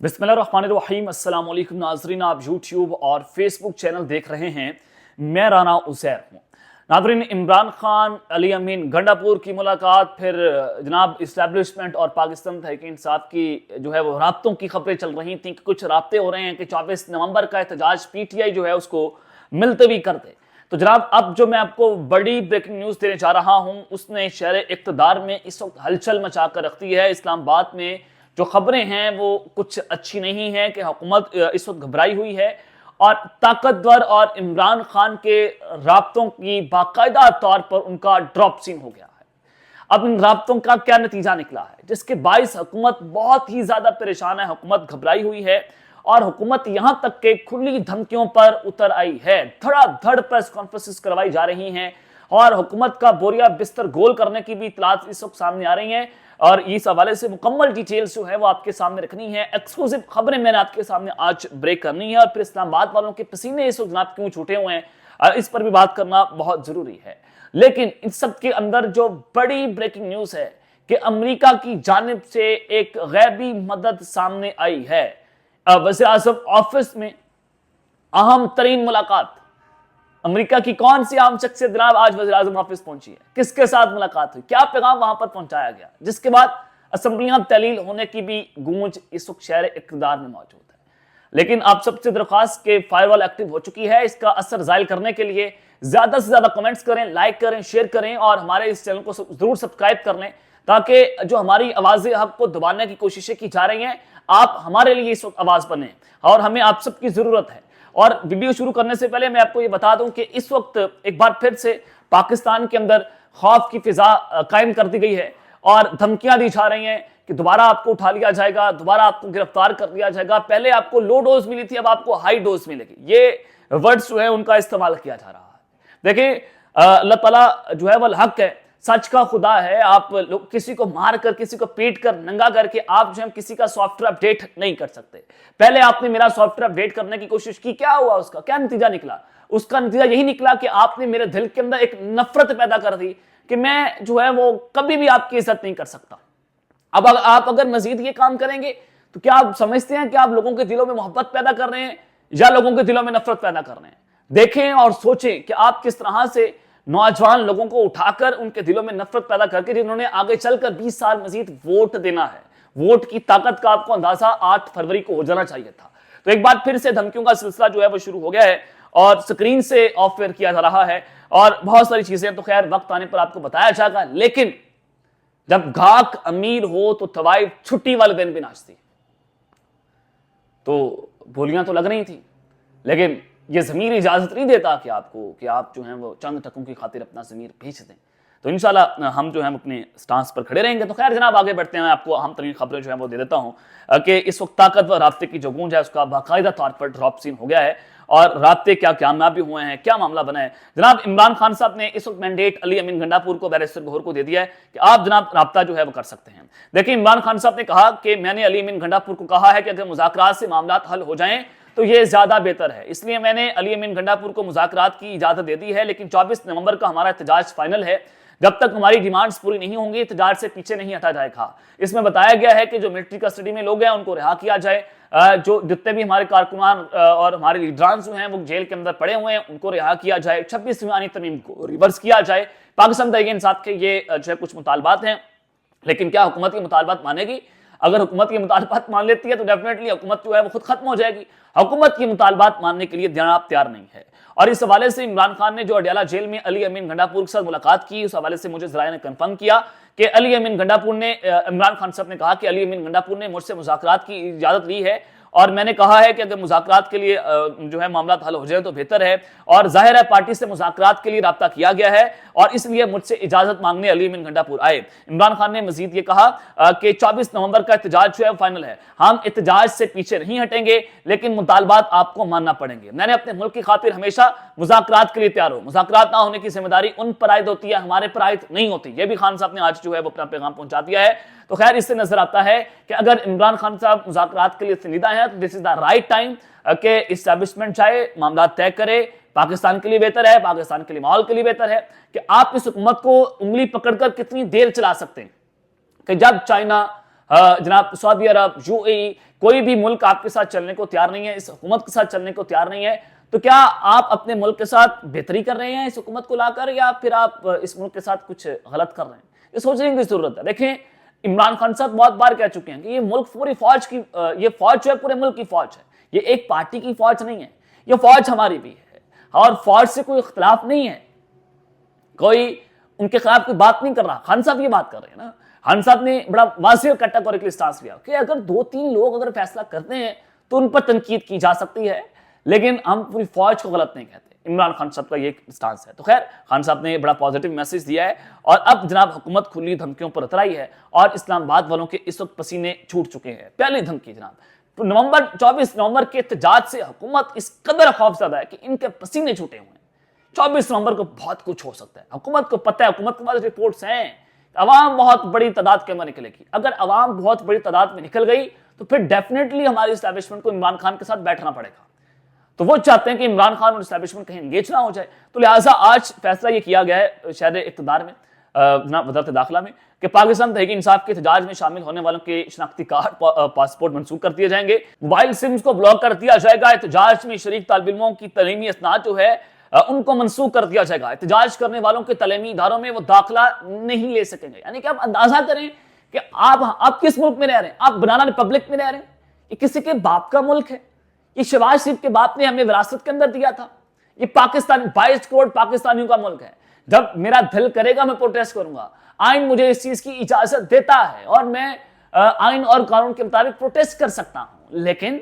बिस्मिल्लाहिर्रहमानिर्रहीम। अस्सलाम वालेकुम नाज़रीन, आप यूट्यूब और फेसबुक चैनल देख रहे हैं। मैं राना उज़ैर हूँ। नाज़रीन, इमरान खान अली अमीन गंडापुर की मुलाकात, फिर जनाब इस्टेब्लिशमेंट और पाकिस्तान तहरीक-ए-इंसाफ की जो है वो राब्तों की खबरें चल रही थी कि कुछ राब्ते हो रहे हैं कि 24 नवंबर का एहतजाज पीटीआई जो है उसको मुलतवी कर दे। तो जनाब अब जो मैं आपको बड़ी ब्रेकिंग न्यूज़ देने जा रहा हूँ उसने शहर इक़्तिदार में इस वक्त हलचल मचा कर रख दी है। इस्लामाबाद में जो खबरें हैं वो कुछ अच्छी नहीं है कि हुकूमत इस वक्त घबराई हुई है और ताकतवर और इमरान खान के राब्तों की बाकायदा तौर पर उनका ड्रॉप सीन हो गया है। अब इन राब्तों का क्या नतीजा निकला है जिसके बाइस हुकूमत बहुत ही ज्यादा परेशान है, हुकूमत घबराई हुई है और हुकूमत यहां तक के खुली धमकियों पर उतर आई है। धड़ाधड़ प्रेस कॉन्फ्रेंसेस करवाई जा रही हैं और हुकूमत का बोरिया बिस्तर गोल करने की भी इतलात इस वक्त सामने आ रही हैं और इस हवाले से मुकम्मल डिटेल्स जो है वो आपके सामने रखनी है। एक्सक्लूसिव खबरें मैंने आपके सामने आज ब्रेक करनी है और फिर इस्लामाबाद वालों के पसीने इस वक्त जनाब क्यों छूटे हुए हैं इस पर भी बात करना बहुत जरूरी है। लेकिन इन सब के अंदर जो बड़ी ब्रेकिंग न्यूज है कि अमेरिका की जानिब से एक गैबी मदद सामने आई है। वज़ीर आज़म ऑफिस में अहम तरीन मुलाकात, अमेरिका की कौन सी आम शख्सियत जनाब आज वज़ीर आज़म ऑफिस पहुंची है, किसके साथ मुलाकात हुई, क्या पैगाम वहां पर पहुंचाया गया, जिसके बाद असेंबलियां तहलील होने की भी गूंज इस वक्त शहर इक़्तिदार में मौजूद है। लेकिन आप सबसे दरख्वास्त के फायरवॉल एक्टिव हो चुकी है, इसका असर जाहिर करने के लिए ज्यादा से ज्यादा कमेंट्स करें, लाइक करें, शेयर करें और हमारे इस चैनल को जरूर सब्सक्राइब कर लें ताकि जो हमारी आवाज़ हक को दबाने की कोशिशें की जा रही हैं आप हमारे लिए इस वक्त आवाज बने और हमें आप सबकी जरूरत है। और वीडियो शुरू करने से पहले मैं आपको ये बता दूं कि इस वक्त एक बार फिर से पाकिस्तान के अंदर खौफ की फिजा कायम कर दी गई है और धमकियां दी जा रही हैं कि दोबारा आपको उठा लिया जाएगा, दोबारा आपको गिरफ्तार कर लिया जाएगा। पहले आपको लो डोज मिली थी, अब आपको हाई डोज मिलेगी। ये वर्ड्स जो है उनका इस्तेमाल किया जा रहा है। देखिए, अल्लाह ताला जो है वह हक है, सच का खुदा है। आप लोग किसी को मार कर, किसी को पीट कर, नंगा करके आप जो है किसी का सॉफ्टवेयर अपडेट नहीं कर सकते। पहले आपने मेरा सॉफ्टवेयर अपडेट करने की कोशिश की, क्या हुआ, उसका क्या नतीजा निकला? उसका नतीजा यही निकला कि आपने मेरे दिल के अंदर एक नफरत पैदा कर दी कि मैं जो है वो कभी भी आपकी इज्जत नहीं कर सकता। अब आप अगर मजीद ये काम करेंगे तो क्या आप समझते हैं कि आप लोगों के दिलों में मोहब्बत पैदा कर रहे हैं या लोगों के दिलों में नफरत पैदा कर रहे हैं? देखें और सोचें कि आप किस तरह से नौजवान लोगों को उठाकर उनके दिलों में नफरत पैदा करके जिन्होंने आगे चलकर 20 साल मजीद वोट देना है, वोट की ताकत का आपको अंदाजा 8 फरवरी को हो जाना चाहिए था। तो एक बार फिर से धमकियों का सिलसिला जो है वो शुरू हो गया है और स्क्रीन से ऑफ एयर किया जा रहा है और बहुत सारी चीजें तो खैर वक्त आने पर आपको बताया जाएगा। लेकिन जब घाक अमीर हो तो तवाइफ छुट्टी वाले दिन भी नाचती, तो बोलियां तो लग रही थी लेकिन ये ज़मीर इजाज़त नहीं देता कि आपको कि आप जो हैं वो चंद टकों की खातिर अपना ज़मीर बेच दें। तो इंशाल्लाह हम जो है अपने स्टांस पर खड़े रहेंगे। तो खैर जनाब आगे बढ़ते हैं, आपको अहम तरीन खबरें जो है वो दे देता हूँ कि इस वक्त ताकतवर राब्ते की जो गूंज है उसका बाकायदा तौर पर ड्रॉप सीन हो गया है और राब्ते क्या कामयाब भी हुए हैं, क्या मामला बना है। जनाब इमरान खान साहब ने इस वक्त मैंडेट अली अमीन गंडापुर को, बैरिस्टर गौहर को दे दिया है कि आप जनाब राब्ता जो है वो कर सकते हैं। देखिए, इमरान खान साहब ने कहा कि मैंने अली अमीन गंडापुर को कहा है कि अगर मुज़ाकरात से मामला हल हो जाएं तो ये ज्यादा बेहतर है, इसलिए मैंने अली अमीन गंडापुर को मुज़ाकरात की इजाजत दे दी है। लेकिन 24 नवंबर का हमारा एहतजाज फाइनल है, जब तक हमारी डिमांड्स पूरी नहीं होंगी एहतजाज से पीछे नहीं हटा जाएगा। इसमें बताया गया है कि जो मिलिट्री कस्टडी में लोग हैं उनको रिहा किया जाए, जो जितने भी हमारे कारकुनान और हमारे लीडरान जो हैं वो जेल के अंदर पड़े हुए हैं उनको रिहा किया जाए, 26वीं आनी तरमीम को रिवर्स किया जाए। पाकिस्तान तहरीक-ए-इंसाफ के ये जो है कुछ मुतालबात हैं। लेकिन क्या हुकूमत ये मुतालबात मानेगी? अगर हुकूमत ये मुतालबात मान लेती है तो डेफिनेटली हुकूमत जो है वो खुद खत्म हो जाएगी। हुकूमत की मुतालबात मानने के लिए जनाब तैयार नहीं है और इस हवाले से इमरान खान ने जो अडयाला जेल में अली अमीन गंडापुर के साथ मुलाकात की, उस हवाले से मुझे ज़राए ने कंफर्म किया कि अली अमीन गंडापुर ने, इमरान खान साहब ने कहा कि अली अमीन गंडापुर ने मुझसे मुज़ाकरात की इजाज़त ली है और मैंने कहा है कि अगर मुज़ाकरात के लिए जो है मामला हल हो जाए तो बेहतर है और जाहिर है पार्टी से मुज़ाकरात के लिए राब्ता किया गया है और इसलिए मुझसे इजाजत मांगने अली अमीन गंडापुर आए। इमरान खान ने मजीद ये कहा कि 24 नवंबर का एहतजाज जो है फाइनल है, हम एहतजाज से पीछे नहीं हटेंगे लेकिन मुतालबात आपको मानना पड़ेंगे। मैंने अपने मुल्क की खातिर हमेशा मुज़ाकरात के लिए तैयार हूं, मुज़ाकरात ना होने की जिम्मेदारी उन पर आयद होती है, हमारे पर आयद नहीं होती। यह भी खान साहब ने आज जो है वो अपना पैगाम पहुंचा दिया है। तो खैर इससे नजर आता है कि अगर इमरान खान साहब मुज़ाकरात के लिए संजीदा है तो this is the right time कि इस्टेब्लिशमेंट चाहे मामला तय करे। पाकिस्तान के लिए बेहतर है, पाकिस्तान के लिए माहौल के लिए बेहतर है कि आप इस हुकूमत को उंगली पकड़कर कितनी देर चला सकते हैं कि जब चाइना, जनाब सऊदी अरब, यूएई کوئی بھی ملک آپ کے ساتھ چلنے کو تیار نہیں ہے, اس حکومت کے ساتھ چلنے کو تیار نہیں ہے, تو کیا آپ اپنے ملک کے ساتھ بہتری کر رہے ہیں اس حکومت کو لا کر, یا پھر آپ اس ملک کے ساتھ کچھ غلط کر رہے ہیں؟ یہ سوچنے کی ضرورت ہے. دیکھیں عمران خان صاحب بہت بار کہہ چکے ہیں کہ یہ ملک پوری فوج کی, یہ فوج جو ہے پورے ملک کی فوج ہے, یہ ایک پارٹی کی فوج نہیں ہے, یہ فوج ہماری بھی ہے اور فوج سے کوئی اختلاف نہیں ہے, کوئی ان کے خلاف کوئی بات نہیں کر رہا. خان صاحب یہ بات کر رہے ہیں نا, خان صاحب نے بڑا واضح اور کیٹیگوریکلی سٹانس لیا کہ اگر 2-3 لوگ اگر فیصلہ کرتے ہیں تو ان پر تنقید کی جا سکتی ہے, لیکن ہم پوری فوج کو غلط نہیں کہتے. عمران خان صاحب کا یہ سٹانس ہے. تو خیر خان صاحب نے بڑا پازیٹیو میسج دیا ہے, اور اب جناب حکومت کھلی دھمکیوں پر اترائی ہے, اور اسلام آباد والوں کے اس وقت پسینے چھوٹ چکے ہیں. پہلی دھمکی جناب 24 نومبر کے احتجاج سے حکومت اس قدر خوف زدہ ہے کہ ان کے پسینے چھوٹے ہوئے ہیں. 24 نومبر کو بہت کچھ ہو سکتا ہے, حکومت کو پتہ ہے, حکومت کے پاس رپورٹس ہیں, عوام بہت بڑی تعداد کے اندر نکلے گی. اگر عوام بہت بڑی تعداد میں نکل گئی تو پھر ڈیفینیٹلی ہماری اسٹیبلشمنٹ کو عمران خان کے ساتھ بیٹھنا پڑے گا. تو وہ چاہتے ہیں کہ عمران خان اور اسٹیبلشمنٹ کہیں انگیج نہ ہو جائے. تو لہٰذا آج فیصلہ یہ کیا گیا ہے شہر اقتدار میں, جناب وزارت داخلہ میں, کہ پاکستان تحریک انصاف کے احتجاج میں شامل ہونے والوں کے شناختی کارڈ پاسپورٹ منسوخ کر دیے جائیں گے, موبائل سمز کو بلاک کر دیا جائے گا, احتجاج میں شریک طالب علموں کی تعلیمی اسناد جو ہے ان کو منسوخ کر دیا جائے گا, احتجاج کرنے والوں کے تعلیمی اداروں میں وہ داخلہ نہیں لے سکیں گے. یعنی کہ آپ اندازہ کریں کہ آپ کس ملک میں رہ رہے ہیں, آپ بنانا ریپبلک میں رہ رہے ہیں, یہ کسی کے باپ کا ملک ہے, یہ شہباز شریف کے باپ نے ہمیں وراثت کے اندر دیا تھا, یہ پاکستان 22 کروڑ پاکستانیوں کا ملک ہے. جب میرا دل کرے گا میں پروٹیسٹ کروں گا, آئین مجھے اس چیز کی اجازت دیتا ہے اور میں آئین اور قانون کے مطابق پروٹیسٹ کر سکتا ہوں, لیکن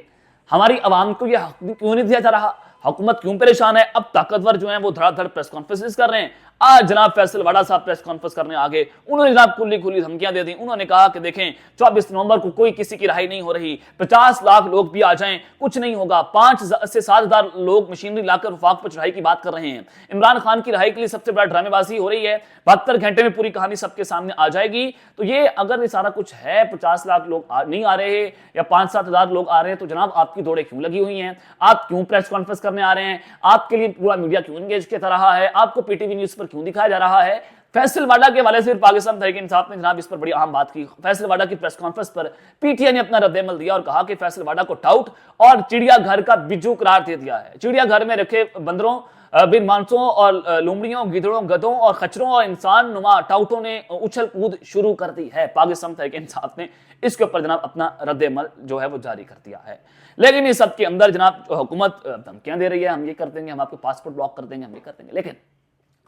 ہماری عوام کو یہ حق کیوں نہیں دیا جا رہا؟ حکومت کیوں پریشان ہے؟ اب طاقتور جو ہیں وہ دھڑا دھڑ پریس کانفرنس کر رہے ہیں. آج جناب فیصل واڈا صاحب پریس کانفرنس کرنے آگے, انہوں نے جناب کھلی دھمکیاں دے دی. انہوں نے کہا کہ دیکھیں 24 نومبر کو کوئی کسی کی رہائی نہیں ہو رہی, 50 لاکھ لوگ بھی آ جائیں کچھ نہیں ہوگا, 5 سے 7 ہزار لوگ مشینری لا کر وفاق پر چڑھائی کی بات کر رہے ہیں. عمران خان کی رہائی کے لیے سب سے بڑا ڈرامے بازی ہو رہی ہے, 72 گھنٹے میں پوری کہانی سب کے سامنے آ جائے گی. تو یہ اگر یہ سارا کچھ ہے, 50 لاکھ لوگ نہیں آ رہے یا 5-7 ہزار لوگ آ رہے ہیں, تو جناب آپ کی دوڑیں کیوں لگی ہوئی ہیں؟ آپ کیوں پریس کانفرنس کرنے آ رہے ہیں؟ آپ کے لیے پورا میڈیا کیوں انگیج کر رہا ہے؟ آپ کو پی ٹی وی نیوز پر کیوں دکھایا جا رہا ہے؟ فیصل واڈا کے حوالے سے پاکستان تحریک انصاف نے جناب اس پر بڑی اہم بات کی. فیصل واڈا کی press conference per P T I نے اپنا رد عمل دیا اور کہا کہ فیصل واڈا کو ٹاؤٹ اور چڑیا گھر کا بجو قرار دے دیا ہے. چڑیا گھر میں رکھے بندروں, بن مانسوں اور لومڑیوں, گدڑوں, گدھوں اور خچروں اور انسان نما ٹاؤٹوں نے اچھل کود شروع کر دی ہے. پاکستان تحریک انصاف نے اس کے اوپر جناب اپنا رد عمل جو ہے وہ جاری کر دیا ہے. لیکن یہ سب کے اندر جناب جو حکومت دھمکیاں دے رہی ہے, ہم یہ کر دیں گے, ہم آپ کے پاسپورٹ بلاک کر دیں گے, ہم یہ کر دیں گے. لیکن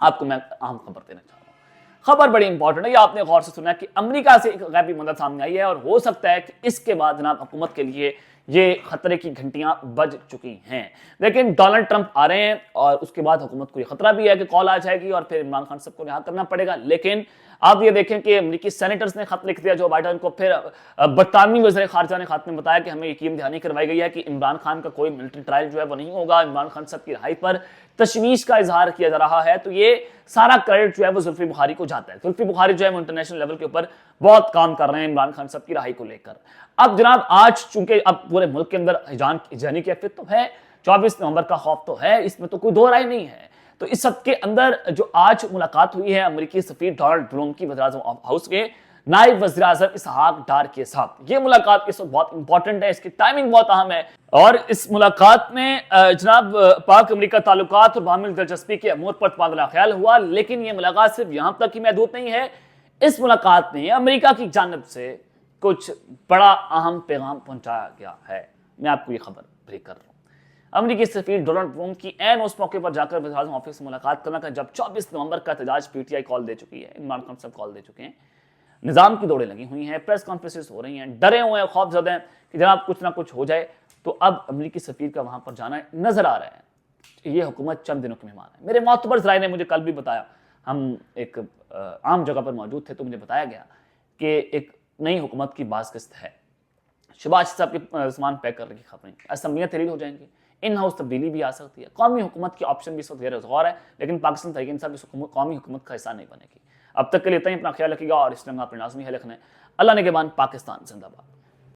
آپ کو میں اہم خبر دینا چاہتا ہوں, خبر بڑی امپورٹنٹ ہے, یہ آپ نے غور سے سنا کہ امریکہ سے ایک غیبی مدد سامنے آئی ہے, اور ہو سکتا ہے کہ اس کے بعد جناب حکومت کے لیے یہ خطرے کی گھنٹیاں بج چکی ہیں. لیکن ڈونلڈ ٹرمپ آ رہے ہیں اور اس کے بعد حکومت کو یہ خطرہ بھی ہے کہ کال آ جائے گی اور پھر عمران خان صاحب کو رہا کرنا پڑے گا. لیکن آپ یہ دیکھیں کہ امریکی سینیٹرز نے خط لکھ دیا جو بائیڈن کو, پھر برطانوی وزیر خارجہ نے خط میں بتایا کہ ہمیں یقین دہانی کروائی گئی ہے کہ عمران خان کا کوئی ملٹری ٹرائل جو ہے وہ نہیں ہوگا. عمران خان صاحب کی رہائی پر تشویش کا اظہار کیا جا رہا ہے, تو یہ سارا کریڈٹ جو ہے وہ زلفی بخاری کو جاتا ہے. زلفی بخاری جو ہے وہ انٹرنیشنل لیول کے اوپر بہت کام کر رہے ہیں عمران خان صاحب کی رہائی کو لے کر. اب جناب آج چونکہ اب پورے ملک کے اندر ہجانی کیفیت تو ہے, 24 نومبر کا خوف تو ہے, اس میں تو کوئی دو رائے نہیں ہے. تو اس سب کے اندر جو آج ملاقات ہوئی ہے امریکی سفیر ڈونلڈ بلوم کی وزیر اعظم ہاؤس کے نائب وزیر اعظم اسحاق ڈار کے ساتھ, یہ ملاقات اس وقت بہت امپورٹنٹ ہے, اس کی ٹائمنگ بہت اہم ہے. اور اس ملاقات میں جناب پاک امریکہ تعلقات اور باہمی دلچسپی کے امور پر تبادلہ خیال ہوا. لیکن یہ ملاقات صرف یہاں تک ہی محدود نہیں ہے, اس ملاقات میں امریکہ کی جانب سے کچھ بڑا اہم پیغام پہنچایا گیا ہے. میں آپ کو یہ خبر بریک کر رہا ہوں. امریکی سفیر ڈونلڈ بلوم کی عین اس موقع پر جا کر وزیر اعظم آفس سے ملاقات کرنا جب 24 نومبر کا احتجاج پی ٹی آئی کال دے چکی ہے, عمران خان صاحب کال دے چکے ہیں, نظام کی دوڑیں لگی ہوئی ہیں, پریس کانفرنسز ہو رہی ہیں, ڈرے ہوئے ہیں, خوف زدہ ہیں کہ جناب کچھ نہ کچھ ہو جائے. تو اب امریکی سفیر کا وہاں پر جانا نظر آ رہا ہے. یہ حکومت چند دنوں کے مہمان ہے. میرے معتبر ذرائع نے مجھے کل بھی بتایا, ہم ایک عام جگہ پر موجود تھے, تو مجھے بتایا گیا کہ ایک نئی حکومت کی باز قسط ہے. شہباز صاحب کے سامان پیک کرنے کی خبریں, اسمبلیاں تحلیل ہو جائیں گی, ان ہاؤس تبدیلی بھی آ سکتی ہے. قومی حکومت کی آپشن بھی اس وقت غیر غور ہے, لیکن پاکستان تحریک انصاف اس قومی حکومت کا حصہ نہیں بنے گی. اب تک کے لیے اتنا ہی, اپنا خیال رکھیے گا, اور اس میں اپنے لازمی ہے لکھنا ہے. اللہ نگہبان. پاکستان زندہ باد.